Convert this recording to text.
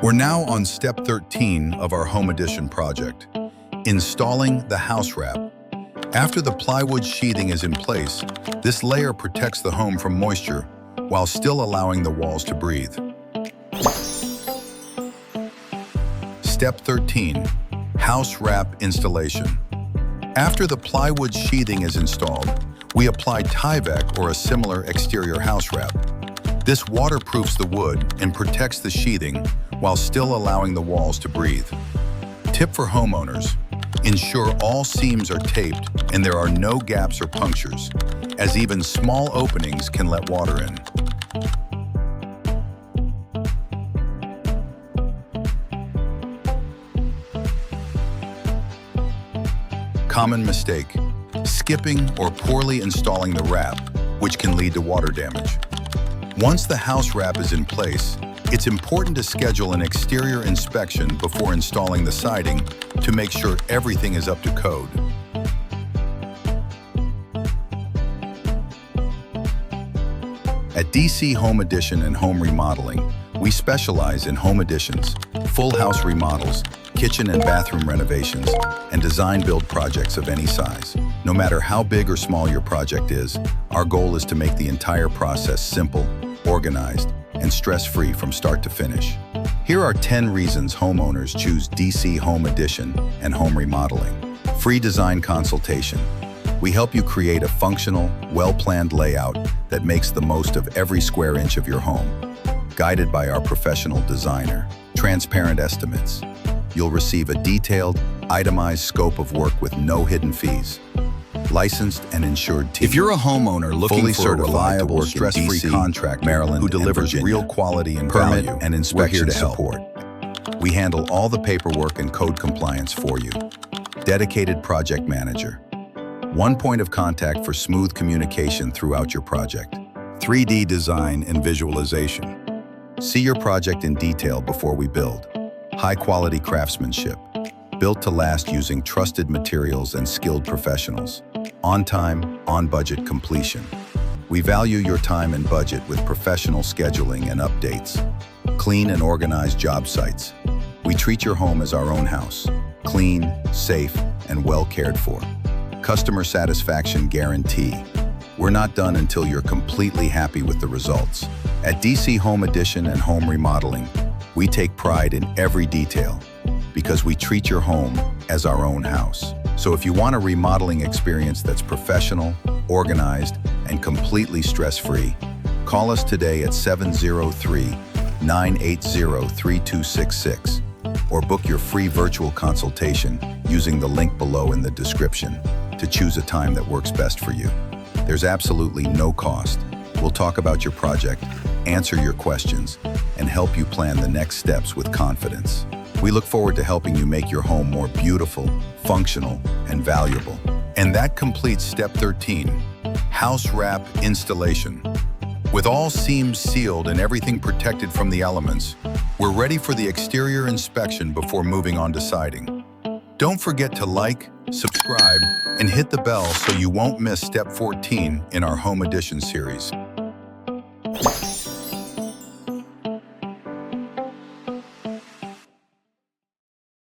We're now on step 13 of our home addition project, installing the house wrap. After the plywood sheathing is in place, this layer protects the home from moisture while still allowing the walls to breathe. Step 13, house wrap installation. After the plywood sheathing is installed, we apply Tyvek or a similar exterior house wrap. This waterproofs the wood and protects the sheathing while still allowing the walls to breathe. Tip for homeowners: ensure all seams are taped and there are no gaps or punctures, as even small openings can let water in. Common mistake: skipping or poorly installing the wrap, which can lead to water damage. Once the house wrap is in place, it's important to schedule an exterior inspection before installing the siding to make sure everything is up to code. At DC Home Addition and Home Remodeling, we specialize in home additions, full house remodels, kitchen and bathroom renovations, and design-build projects of any size. No matter how big or small your project is, our goal is to make the entire process simple, organized, and stress-free from start to finish. Here are 10 reasons homeowners choose DC Home Addition and Home Remodeling. Free design consultation. We help you create a functional, well-planned layout that makes the most of every square inch of your home. Guided by our professional designer. Transparent estimates. You'll receive a detailed, itemized scope of work with no hidden fees. Licensed and insured team. If you're a homeowner looking fully for a reliable, reliable, stress-free contractor, Maryland, who delivers and real quality and permit value, and we're inspection here to support. help. We handle all the paperwork and code compliance for you. Dedicated project manager. One point of contact for smooth communication throughout your project. 3D design and visualization. See your project in detail before we build. High-quality craftsmanship. Built to last using trusted materials and skilled professionals. On time, on budget completion. We value your time and budget with professional scheduling and updates. Clean and organized job sites. We treat your home as our own house. Clean, safe, and well cared for. Customer satisfaction guarantee. We're not done until you're completely happy with the results. At DC Home Addition and Home Remodeling, we take pride in every detail because we treat your home as our own house. So if you want a remodeling experience that's professional, organized, and completely stress-free, call us today at 703-980-3266 or book your free virtual consultation using the link below in the description to choose a time that works best for you. There's absolutely no cost. We'll talk about your project, answer your questions, and help you plan the next steps with confidence. We look forward to helping you make your home more beautiful, functional, and valuable. And that completes step 13, house wrap installation. With all seams sealed and everything protected from the elements, we're ready for the exterior inspection before moving on to siding. Don't forget to like, subscribe, and hit the bell so you won't miss step 14 in our home addition series.